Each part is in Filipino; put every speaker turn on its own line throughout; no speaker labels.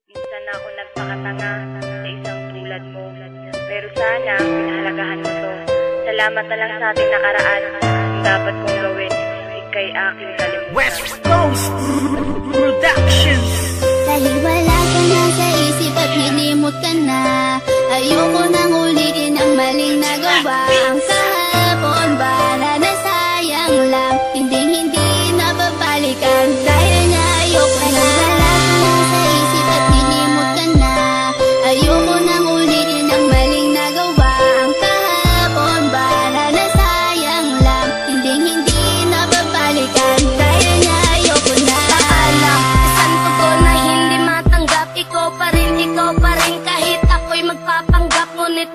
Minsan ako nagpakatanga sa isang tulad mo. Pero sana, pinahalagahan mo to. Salamat na lang sa ating nakaraan. Ang dapat kong gawin, ika'y aking kalimutan.
West Coast Productions.
Dahil wala ka na sa isip at nilimot ka na, ayoko nang ulitin ang maling nagawa. Ang kahapon bala na sayang lang, hindi na babalikan. Dahil nga ayoko na. Wala ka na sa isip at nilimot ka na, ayoko nang ulitin ang maling nagawa. Ang kahapon bala na sayang lang, hindi na babalikan. Dahil nga ayoko na. Paalam, isang tugon na hindi matanggap. Ikaw pa rin kahit ako'y magpapanggap. Ngunit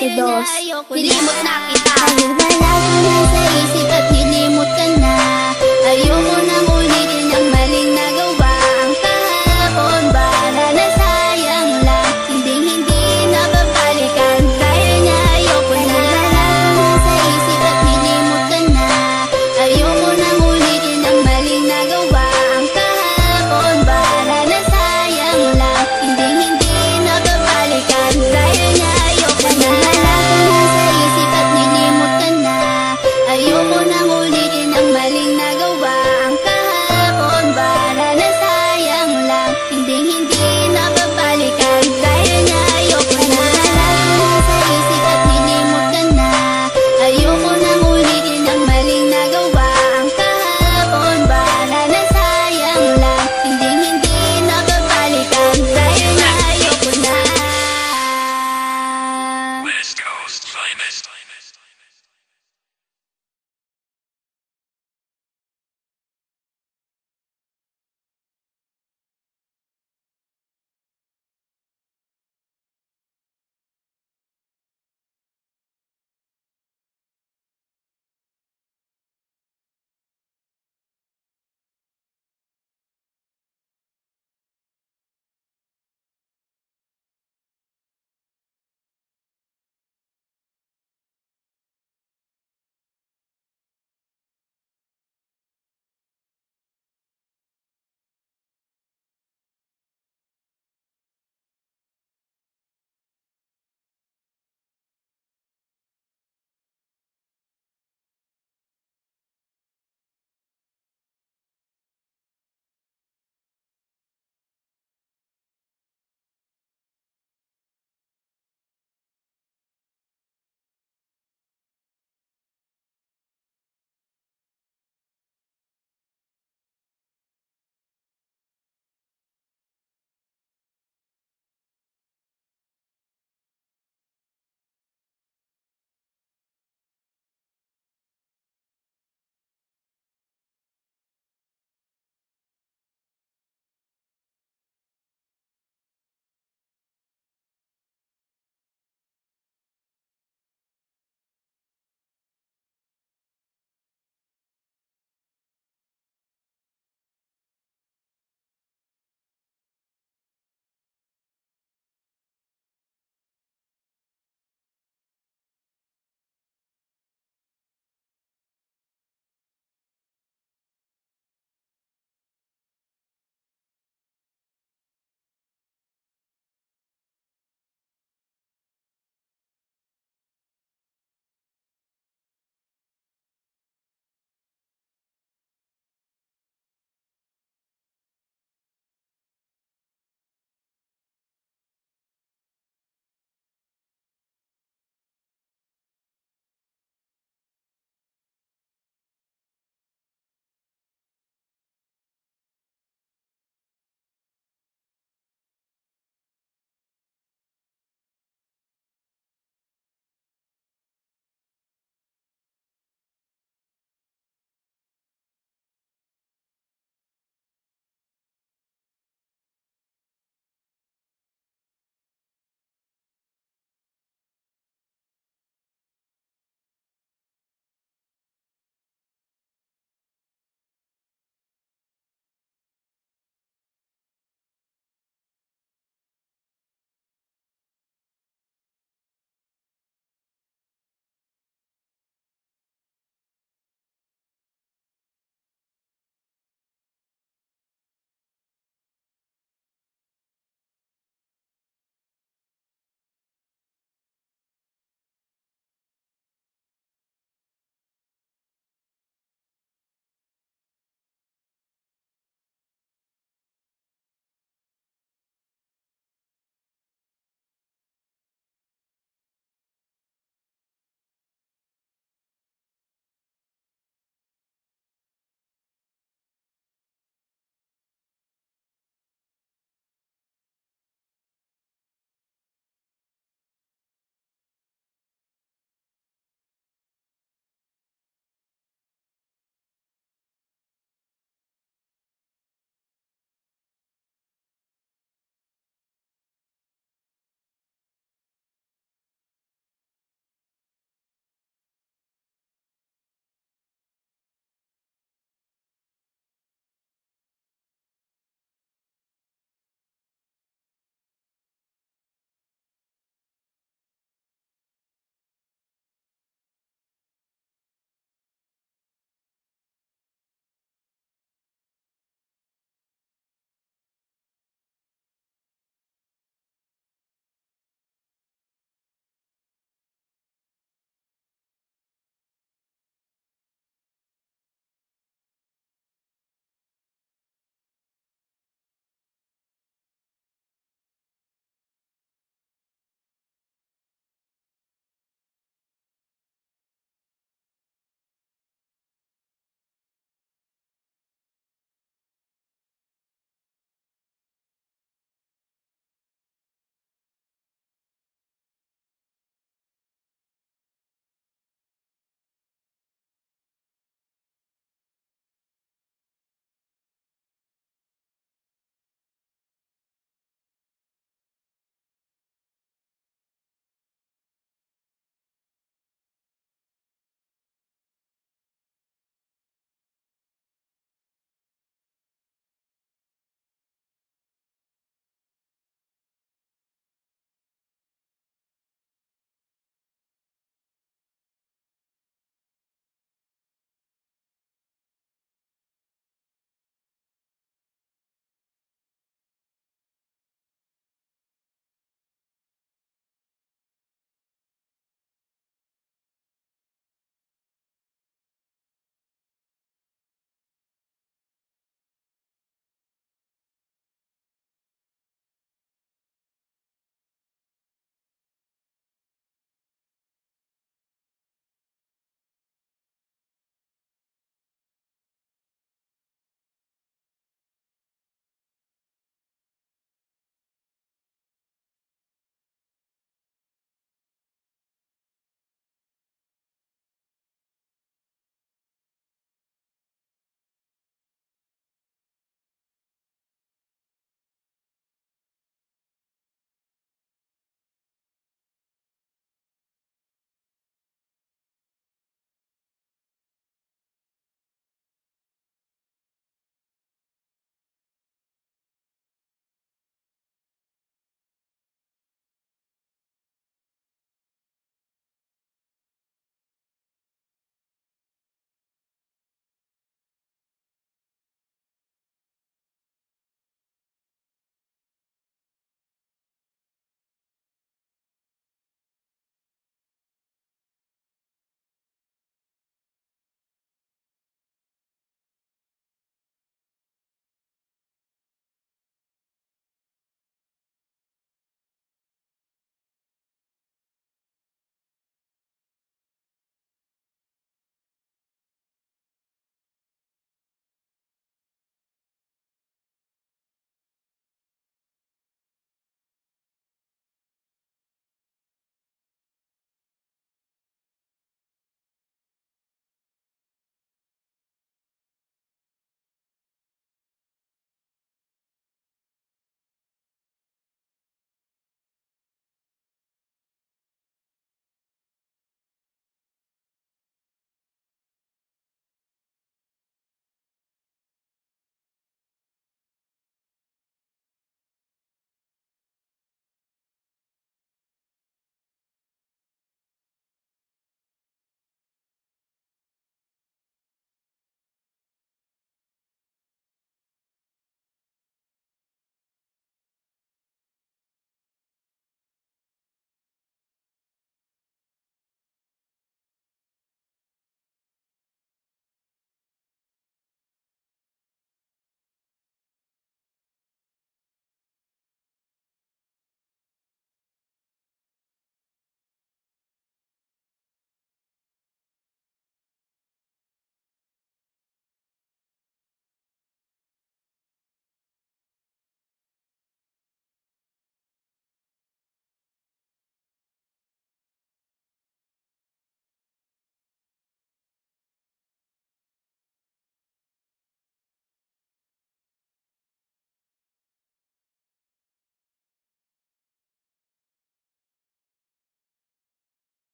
22. Nilimot na kita. Dahil wala ka na sa isip at nilimot ka na, ayoko nang ulitin ang maling nagawa. Ang kahapon para na sayang lang, hindi na babalikan. Dahil nga ayoko na. Wala ka na sa isip at nilimot ka na, ayoko nang ulitin ang maling nagawa. Ang kahapon para na sayang lang, hindi na babalikan. Dahil nga ayoko na. Wala ka na sa isip at nilimot ka na, ayoko nang ulitin ang maling nagawa. Ang kahapon para na sayang lang, hindi na babalikan. Dahil nga ayoko na. Wala ka na sa isip at nilimot ka na, ayoko nang ulitin ang maling nagawa. Ang kahapon para na sayang lang, hindi na babalikan. Dahil nga ayoko na.
West Coast Finest.